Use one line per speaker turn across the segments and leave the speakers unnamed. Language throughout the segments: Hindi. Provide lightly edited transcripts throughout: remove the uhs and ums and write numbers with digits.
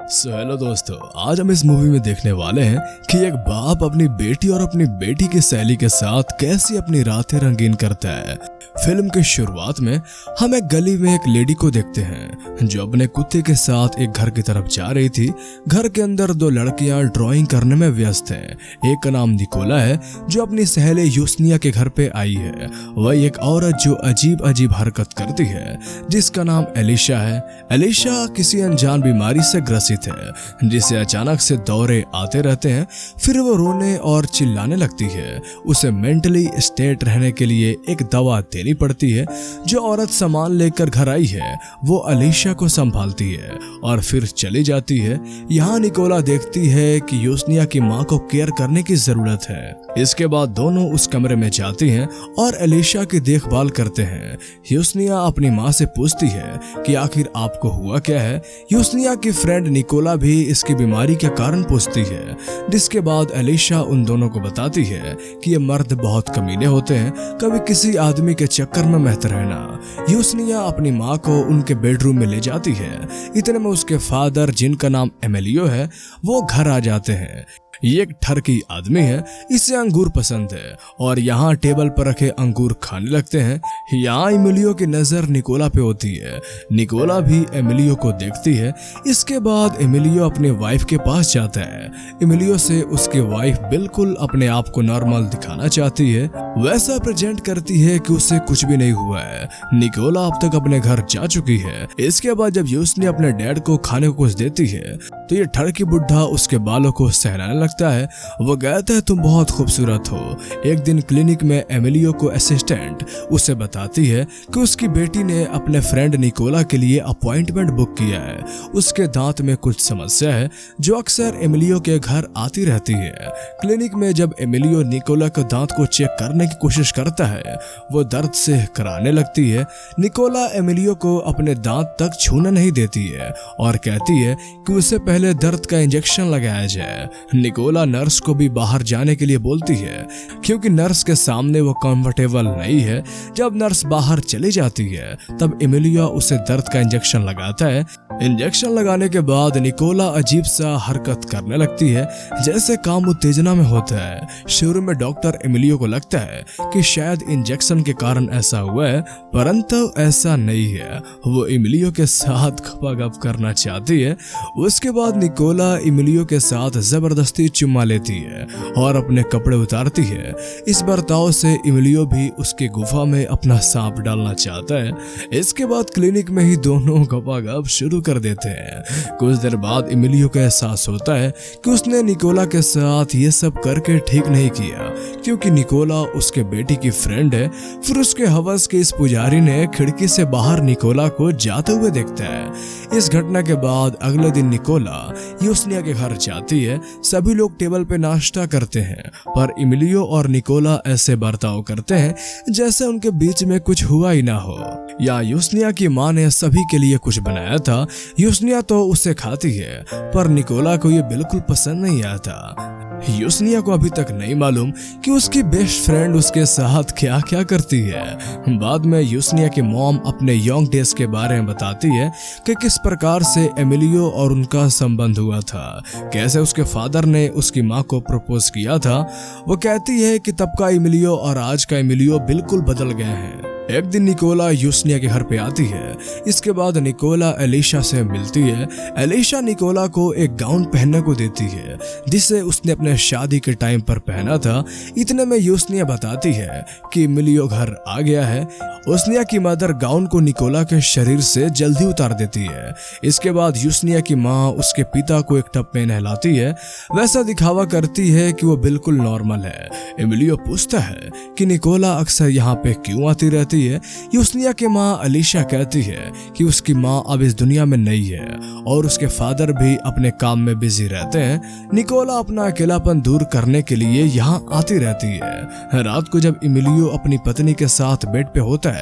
हेलो दोस्तों, आज हम इस मूवी में देखने वाले हैं कि एक बाप अपनी बेटी और अपनी बेटी की सहेली के साथ कैसे अपनी रातें रंगीन करता है। फिल्म की शुरुआत में हम एक गली में एक लेडी को देखते हैं जो अपने कुत्ते के साथ एक घर की तरफ जा रही थी। घर के अंदर दो लड़कियां ड्राइंग करने में व्यस्त हैं। एक का नाम निकोला है जो अपनी सहेली यूसनिया के घर पे आई है। वही एक औरत जो अजीब अजीब हरकत करती है जिसका नाम एलिशा है। एलिशा किसी अनजान बीमारी से ग्रसित है जिसे अचानक से दौरे आते रहते हैं। फिर वो रोने और चिल्लाने लगती है। उसे मेंटली स्टेट रहने के लिए एक दवा देनी पड़ती है। जो औरत सामान लेकर घर आई है वो एलिशा को संभालती है और फिर चली जाती है। यहाँ निकोला देखती है कि यूसनिया की माँ को केयर करने की जरूरत है। इसके बाद दोनों उस कमरे में जाती हैं और एलिशा की देखभाल करते हैं। यूसनिया अपनी माँ से पूछती है कि आखिर आपको हुआ क्या है। यूसनिया की फ्रेंड निकोला भी इसकी बीमारी के कारण पूछती है, जिसके बाद एलिशा उन दोनों को बताती है कि ये मर्द बहुत कमीने होते हैं, कभी किसी आदमी के चक्कर में महते रहना। यूसनिया अपनी माँ को उनके बेडरूम में ले जाती है। इतने में उसके फादर, जिनका नाम एमिलियो है, वो घर आ जाते हैं। ये एक ठरकी आदमी है, इसे अंगूर पसंद है और यहाँ टेबल पर रखे अंगूर खाने लगते हैं। यहाँ एमिलियो की नजर निकोला पे होती है। निकोला भी एमिलियो को देखती है। इसके बाद एमिलियो अपने वाइफ के पास जाता है। एमिलियो से उसकी वाइफ बिल्कुल अपने आप को नॉर्मल दिखाना चाहती है, वैसा प्रेजेंट करती है कि उसे कुछ भी नहीं हुआ है। निकोला अब तक अपने घर जा चुकी है। इसके बाद जब यूसनी अपने डैड को खाने को कुछ देती है तो ये ठरकी बुढ़ा उसके बालों को सहलाने लगता है। वो कहता है तुम बहुत खूबसूरत हो। एक दिन क्लिनिक में एमिलियो को असिस्टेंट उसे बताती है कि उसकी बेटी ने अपने फ्रेंड निकोला के लिए अपॉइंटमेंट बुक किया है। उसके दांत में कुछ समस्या है जो अक्सर एमिलियो के घर आती रहती है। क्लिनिक में जब एमिलियो निकोला के दांत को चेक करने की कोशिश करता है वो दर्द से कराने लगती है। निकोला एमिलियो को अपने दांत तक छूने नहीं देती है और कहती है कि उसे पहले दर्द का इंजेक्शन लगाया जाए। निकोला नर्स को भी बाहर जाने के लिए बोलती है क्योंकि नर्स के सामने वो कंफर्टेबल नहीं है। जब नर्स बाहर चली जाती है तब एमिलियो उसे दर्द का इंजेक्शन लगाता है। इंजेक्शन लगाने के बाद निकोला अजीब सा हरकत करने लगती है जैसे काम उत्तेजना में होता है। शुरू में डॉक्टर एमिलियो को लगता है कि शायद इंजेक्शन के कारण ऐसा हुआ है, परंतु ऐसा नहीं है। वो एमिलियो के साथ गपशप करना चाहती है। उसके बाद निकोला एमिलियो के साथ जबरदस्ती चुम्मा लेती है और अपने कपड़े उतारती है। इस बर्ताव से एमिलियो भी उसकी गुफा में अपना सांप डालना चाहता है। इसके बाद क्लिनिक में ही दोनों गपागप शुरू कर देते हैं। कुछ देर बाद एमिलियो को एहसास होता है कि उसने निकोला के साथ ये सब करके ठीक नहीं किया क्योंकि निकोला उसके बेटी की फ्रेंड है। फिर उसके हवस के इस पुजारी ने खिड़की से बाहर निकोला को जाते हुए देखता है। इस घटना के बाद अगले दिन निकोला यूसनिया के घर जाती है। सभी लोग टेबल पे नाश्ता करते हैं पर एमिलियो और निकोला ऐसे बर्ताव करते हैं जैसे उनके बीच में कुछ हुआ ही ना हो। या यूसनिया की माँ ने सभी के लिए कुछ बनाया था। यूसनिया तो उसे खाती है पर निकोला को ये बिल्कुल पसंद नहीं आता। यूसनिया को अभी तक नहीं मालूम कि उसकी बेस्ट फ्रेंड उसके साथ क्या क्या करती है। बाद में यूसनिया की मॉम अपने यंग डेज के बारे में बताती है कि किस प्रकार से एमिलियो और उनका संबंध हुआ था, कैसे उसके फादर ने उसकी माँ को प्रपोज किया था। वो कहती है कि तब का एमिलियो और आज का एमिलियो बिल्कुल बदल गए हैं। एक दिन निकोला यूसनिया के घर पे आती है। इसके बाद निकोला एलिशा से मिलती है। एलिशा निकोला को एक गाउन पहनने को देती है जिसे उसने अपने शादी के टाइम पर पहना था। इतने में यूसनिया बताती है कि एमिलियो घर आ गया है। यूसनिया की मदर गाउन को निकोला के शरीर से जल्दी उतार देती है। इसके बाद यूसनिया की माँ उसके पिता को एक टब में नहलाती है, वैसा दिखावा करती है कि वो बिल्कुल नॉर्मल है। एमिलियो पूछता है कि निकोला अक्सर यहाँ पे क्यों आती रहती है। यूसनिया की माँ एलिशा कहती है कि उसकी माँ अब इस दुनिया में नहीं है और उसके फादर भी अपने काम में बिजी रहते हैं। निकोला अपना अकेलापन दूर करने के लिए यहाँ आती रहती है। रात को जब एमिलियो अपनी पत्नी के साथ बेड पे होता है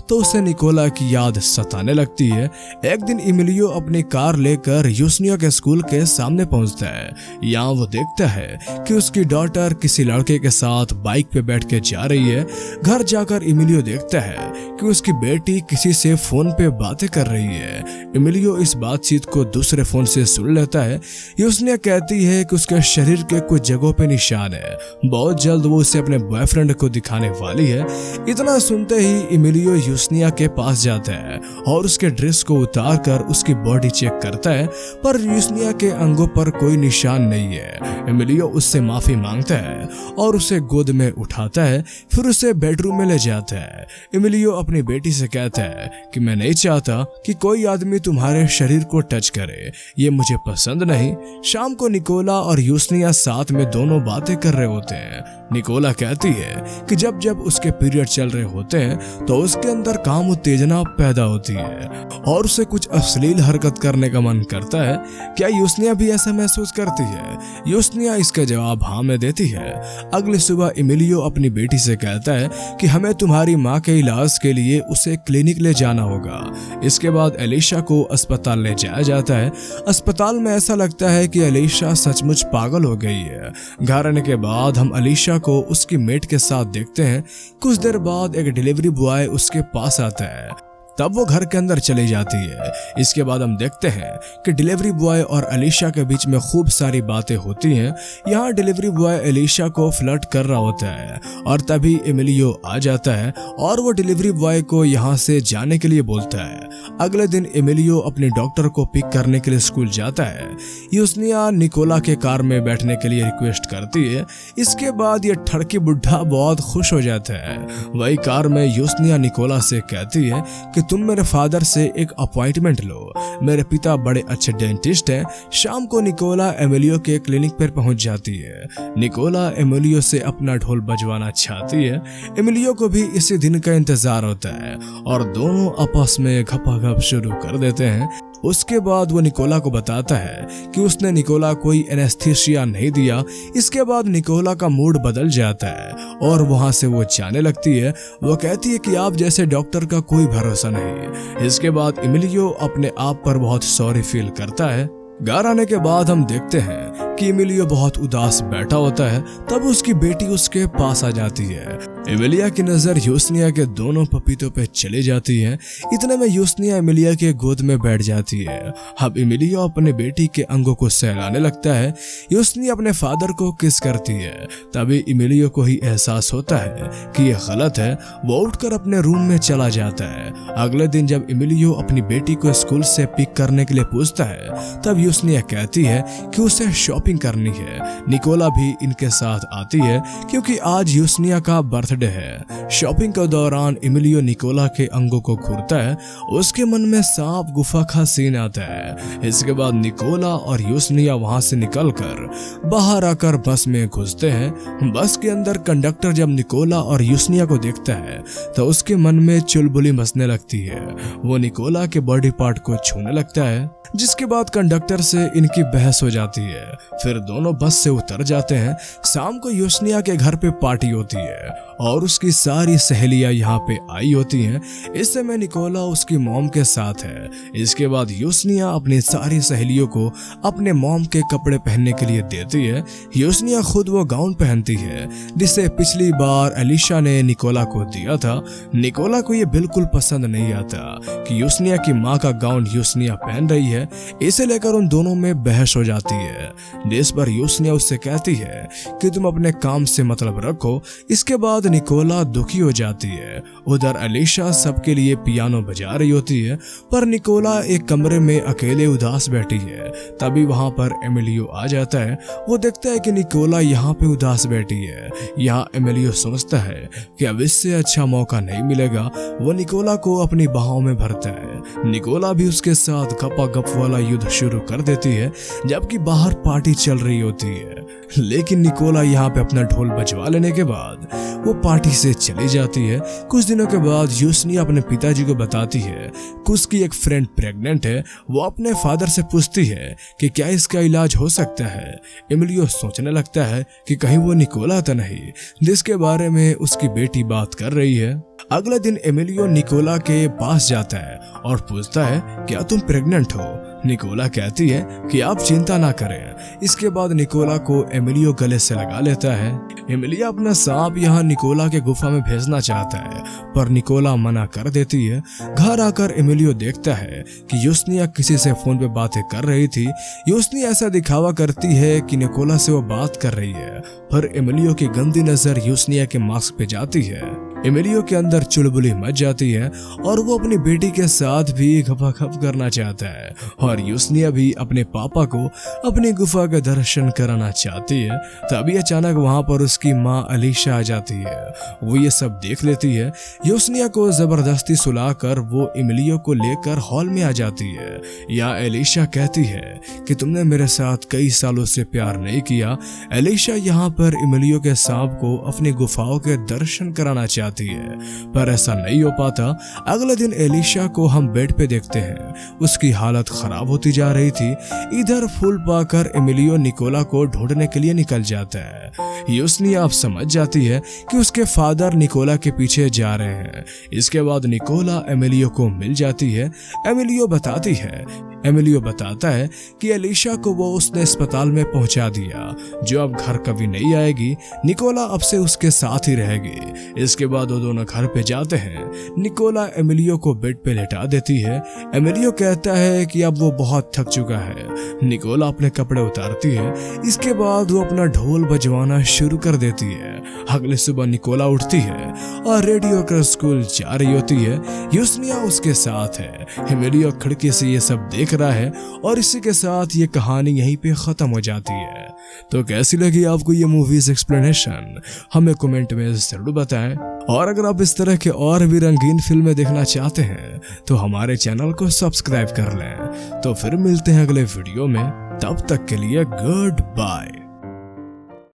तो उसे निकोला की याद सताने लगती है। एक दिन एमिलियो अपनी कार लेकर यूसनिया के स्कूल के सामने पहुंचता है। यहाँ वो देखता है कि उसकी डॉटर किसी लड़के के साथ बाइक पे बैठ के जा रही है। घर जाकर एमिलियो देखता देखता है कि उसकी बेटी किसी से फोन पे बातें कर रही है। एमिलियो इस बातचीत को दूसरे फोन से सुन लेता है। यूसनिया कहती है कि उसके शरीर के कुछ जगहों पे निशान है, बहुत जल्द वो उसे अपने बॉयफ्रेंड को दिखाने वाली है। इतना सुनते ही एमिलियो यूसनिया के पास जाता है और उसके ड्रेस को उतार कर उसकी बॉडी चेक करता है, पर यूसनिया के अंगों पर कोई निशान नहीं है। एमिलियो उससे माफी मांगता है और उसे गोद में उठाता है, फिर उसे बेडरूम में ले जाता है। एमिलियो अपनी बेटी से कहता है कि मैं नहीं चाहता कि कोई आदमी तुम्हारे शरीर को टच करे, ये मुझे पसंद नहीं। शाम को निकोला और यूसनिया साथ में दोनों बातें कर रहे होते हैं। निकोला कहती है कि जब जब उसके पीरियड चल रहे होते हैं तो उसके अंदर काम उत्तेजना पैदा होती है और उसे कुछ अश्लील हरकत करने का मन करता है। क्या यूसनिया भी ऐसा महसूस करती है? यूसनिया इसका जवाब हाँ में देती है। अगली सुबह एमिलियो अपनी बेटी से कहता है कि हमें तुम्हारी माँ के इलाज के लिए उसे क्लिनिक ले जाना होगा। इसके बाद एलिशा को अस्पताल ले जाया जाता है। अस्पताल में ऐसा लगता है कि एलिशा सचमुच पागल हो गई है। घर आने के बाद हम एलिशा को उसकी मेट के साथ देखते हैं। कुछ देर बाद एक डिलीवरी बॉय उसके पास आता है, तब वो घर के अंदर चली जाती है। इसके बाद हम देखते हैं कि डिलीवरी बॉय और एलिशा के बीच में खूब सारी बातें होती हैं। यहाँ डिलीवरी बॉय एलिशा को फ्लर्ट कर रहा होता है और तभी एमिलियो आ जाता है और वो डिलीवरी बॉय को यहाँ से जाने के लिए बोलता है। अगले दिन एमिलियो अपने डॉक्टर को पिक करने के लिए स्कूल जाता है। यूसनिया निकोला के कार में बैठने के लिए रिक्वेस्ट करती है। इसके बाद ये ठड़की बुढ़ा बहुत खुश हो जाता है। वही कार में यूसनिया निकोला से कहती है कि तुम मेरे फादर से एक अपॉइंटमेंट लो, मेरे पिता बड़े अच्छे डेंटिस्ट हैं। शाम को निकोला एमिलियो के क्लिनिक पर पहुंच जाती है। निकोला एमिलियो से अपना ढोल बजवाना चाहती है। एमिलियो को भी इसी दिन का इंतजार होता है और दोनों आपस में घपाघप शुरू कर देते हैं। उसके बाद वो निकोला को बताता है कि उसने निकोला कोई एनेस्थीसिया नहीं दिया। इसके बाद निकोला का मूड बदल जाता है और वहां से वो जाने लगती है। वो कहती है कि आप जैसे डॉक्टर का कोई भरोसा नहीं। इसके बाद एमिलियो अपने आप पर बहुत सॉरी फील करता है। घर आने के बाद हम देखते हैं कि एमिलियो बहुत उदास बैठा होता है। तब उसकी बेटी उसके पास आ जाती है। एमिलिया की नजर यूसनिया के दोनों पपीतों पे चली जाती है। इतने में यूसनिया एमिलिया के गोद में बैठ जाती है। अब एमिलिया अपने बेटी के अंगों को सहलाने लगता है। यूसनिया अपने फादर को किस करती है। तभी एमिलियो को ही एहसास होता है कि यह गलत है। वो उठकर अपने रूम में चला जाता है। अगले दिन जब एमिलियो अपनी बेटी को स्कूल से पिक करने के लिए पूछता है, तब यूसनिया कहती है कि उसे शॉपिंग करनी है। निकोला भी इनके साथ आती है क्योंकि आज यूसनिया का बर्थडे है। शॉपिंग के दौरान एमिलियो निकोला के अंगों को घूरता है। उसके मन में सांप गुफा का सीन आता है। इसके बाद निकोला और यूसनिया वहां से निकलकर बाहर आकर बस में घुसते हैं। बस के अंदर कंडक्टर जब निकोला और यूसनिया को देखता है तो उसके मन में चुलबुली मचने लगती है। वो निकोला के बॉडी पार्ट को छूने लगता है, जिसके बाद कंडक्टर से इनकी बहस हो जाती है। फिर दोनों बस से उतर जाते हैं। शाम को यूसनिया के घर पे पार्टी होती है और उसकी सारी सहेलियां यहाँ पे आई होती हैं। इस समय निकोला उसकी मॉम के साथ है। इसके बाद यूसनिया अपनी सारी सहेलियों को अपने मॉम के कपड़े पहनने के लिए देती है। यूसनिया खुद वो गाउन पहनती है जिसे पिछली बार एलिशा ने निकोला को दिया था। निकोला को ये बिल्कुल पसंद नहीं आता कि यूसनिया की माँ का गाउन यूसनिया पहन रही है। इसे लेकर उन दोनों में बहस हो जाती है, जिस पर यूसनिया उससे कहती है कि तुम अपने काम से मतलब रखो। इसके बाद निकोला दुखी हो जाती है। उधर एलिशा सबके लिए पियानो बजा रही होती है, पर निकोला एक कमरे में अकेले उदास बैठी है। तभी वहां पर एमिलियो आ जाता है। वो देखता है कि निकोला यहाँ पे उदास बैठी है। यहाँ एमिलियो सोचता है कि अब इससे अच्छा मौका नहीं मिलेगा। वो निकोला को अपनी बाहों में भरता है। निकोला भी उसके साथ गपागप वाला युद्ध शुरू कर देती है, जबकि बाहर पार्टी चल रही होती है। लेकिन निकोला यहाँ पे अपना ढोल बजवा लेने के बाद वो पार्टी से चली जाती है। कुछ दिनों के बाद यूसनिया अपने पिताजी को बताती है कि उसकी एक फ्रेंड प्रेग्नेंट है। वो अपने फादर से पूछती है कि क्या इसका इलाज हो सकता है। एमिलियो सोचने लगता है कि कहीं वो निकोला तो नहीं जिसके बारे में उसकी बेटी बात कर रही है। अगले दिन एमिलियो निकोला के पास जाता है और पूछता है क्या तुम प्रेग्नेंट हो। निकोला कहती है कि आप चिंता ना करें। इसके बाद निकोला को एमिलियो गले से लगा लेता है। एमिलिया अपना सांप यहाँ निकोला के गुफा में भेजना चाहता है पर निकोला मना कर देती है। घर आकर एमिलियो देखता है कि यूसनिया किसी से फोन पे बातें कर रही थी। यूसनी ऐसा दिखावा करती है कि निकोला से वो बात कर रही है पर एमिलियो की गंदी नजर यूसनिया के मास्क पे जाती है। एमिलियो के अंदर चुलबुली मच जाती है और वो अपनी बेटी के साथ भी गपागप करना चाहता है और यूसनिया भी अपने पापा को अपनी गुफा का दर्शन कराना चाहती है। तभी अचानक वहां पर उसकी माँ अलीशा आ जाती है। वो ये सब देख लेती है। यूसनिया को जबरदस्ती सुलाकर वो एमिलियो को लेकर हॉल में आ जाती है। या अलीशा कहती है कि तुमने मेरे साथ कई सालों से प्यार नहीं किया। अलीशा यहाँ पर एमिलियो के सांप को अपनी गुफाओं के दर्शन कराना चाहती है पर ऐसा नहीं हो पाता। अगले दिन एलिशा को हम बेड पे देखते हैं। उसकी हालत खराब होती जा रही थी। इधर फूल पाकर एमिलियो निकोला को ढूंढने के लिए निकल जाता है। यूसनिया अब समझ जाती है कि उसके फादर निकोला के पीछे जा रहे हैं। इसके बाद निकोला एमिलियो को मिल जाती है। एमिलियो बताता है कि एलिशा को वो उसने अस्पताल में पहुंचा दिया जो अब घर कभी नहीं आएगी। निकोला अब से उसके साथ ही रहेगी। इसके बाद वो दोनों घर पे जाते हैं। निकोला एमिलियो को बेड पे लेटा देती है। एमिलियो कहता है कि अब वो बहुत थक चुका है। निकोला अपने कपड़े उतारती है। इसके बाद वो अपना ढोल बजवाना शुरू कर देती है। अगले सुबह निकोला उठती है और रेडी होकर स्कूल जा रही होती है। यूसनिया उसके साथ है। एमिलियो खिड़की से ये सब देख रहा है और इसी के साथ ये कहानी यहीं पे खत्म हो जाती है। तो कैसी लगी आपको ये मूवीज एक्सप्लेनेशन हमें कमेंट में जरूर बताएं। और अगर आप इस तरह के और भी रंगीन फिल्में देखना चाहते हैं तो हमारे चैनल को सब्सक्राइब कर लें। तो फिर मिलते हैं अगले वीडियो में। तब तक के लिए गुड बाय।